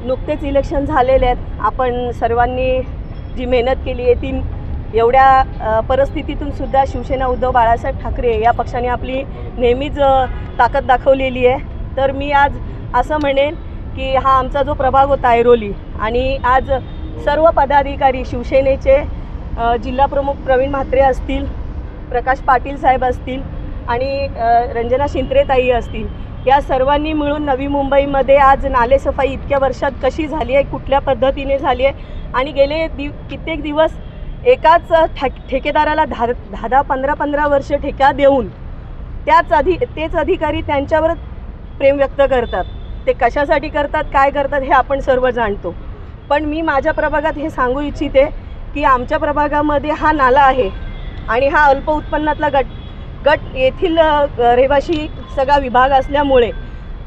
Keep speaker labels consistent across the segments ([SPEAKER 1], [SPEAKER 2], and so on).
[SPEAKER 1] नुकतेच इलेक्शन झालेले आहेत। आपण सर्वांनी जी मेहनत केली आहे ती एवढ्या परिस्थितीतून सुद्धा शिवसेना उद्धव बाळासाहेब ठाकरे या पक्षाने आपली नेहमीच ताकद दाखवलेली आहे। तर मी आज असं म्हणेन की हा आमचा जो प्रभाग होता ऐरोली आणि आज सर्व पदाधिकारी शिवसेनेचे जिल्हा प्रमुख प्रवीण म्हात्रे असतील, प्रकाश पाटील साहेब असतील आणि रंजना शिंत्रेताई असतील, या सर्वांनी मिळून नवी मुंबईमध्ये आज नालेसफाई इतक्या वर्षात कशी झाली आहे, कुठल्या पद्धतीने झाली आहे आणि गेले कित्येक दिवस एकाच ठेकेदाराला 10-15 वर्ष ठेका देऊन तेच अधिकारी त्यांच्यावर प्रेम व्यक्त करतात। ते कशासाठी करतात, काय करतात हे आपण सर्व जाणतो। पण मी माझ्या प्रभागात हे सांगू इच्छिते की आमच्या प्रभागामध्ये हा नाला आहे आणि हा अल्प उत्पन्नातला गट येथील रहिवाशी सगळा विभाग असल्यामुळे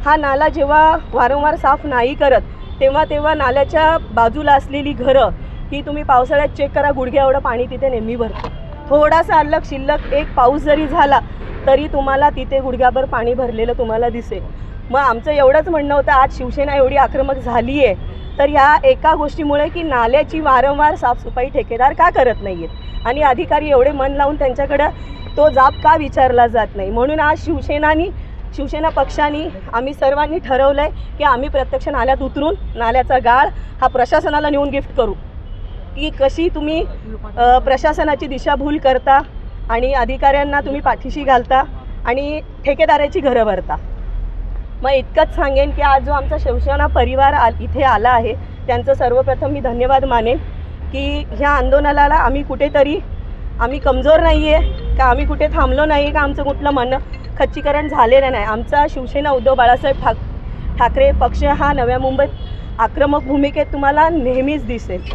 [SPEAKER 1] हा नाला जेव्हा वारंवार साफ नाही करत तेव्हा नाल्याच्या बाजूला असलेली घरं ही तुम्ही पावसाळ्यात चेक करा, गुडघ्या एवढं पाणी तिथे नेहमी भरतं। थोडासा शिल्लक एक पाऊस जरी झाला तरी तुम्हाला तिथे गुडघ्याभर पाणी भरलेलं तुम्हाला दिसेल। मग आमचं एवढंच म्हणणं होतं, आज शिवसेना एवढी आक्रमक झाली आहे तर ह्या एका गोष्टीमुळे की नाल्याची वारंवार साफसफाई ठेकेदार का करत नाही आहेत आणि अधिकारी एवढे मन लावून त्यांच्याकडं तो जाब का विचारला जात नाही। म्हणून आज शिवसेना पक्षाने आम्ही सर्वांनी ठरवलं आहे की आम्ही प्रत्यक्ष नाल्यात उतरून नाल्याचा गाळ हा प्रशासनाला नेऊन गिफ्ट करू की कशी तुम्ही प्रशासनाची दिशाभूल करता आणि अधिकाऱ्यांना तुम्ही पाठीशी घालता आणि ठेकेदाराची घरं भरता। मग इतकंच सांगेन की आज जो आमचा शिवसेना परिवार इथे आला आहे त्यांचं सर्वप्रथम मी धन्यवाद मानेन की ह्या आंदोलनाला आम्ही कमजोर नाही आहे का, आम्ही कुठे थांबलो नाही का, आमचं कुठलं म्हणणं खच्चीकरण झालेलं नाही। आमचा शिवसेना उद्धव बाळासाहेब ठाकरे पक्ष हा नव्या मुंबईत आक्रमक भूमिकेत तुम्हाला नेहमीच दिसेल।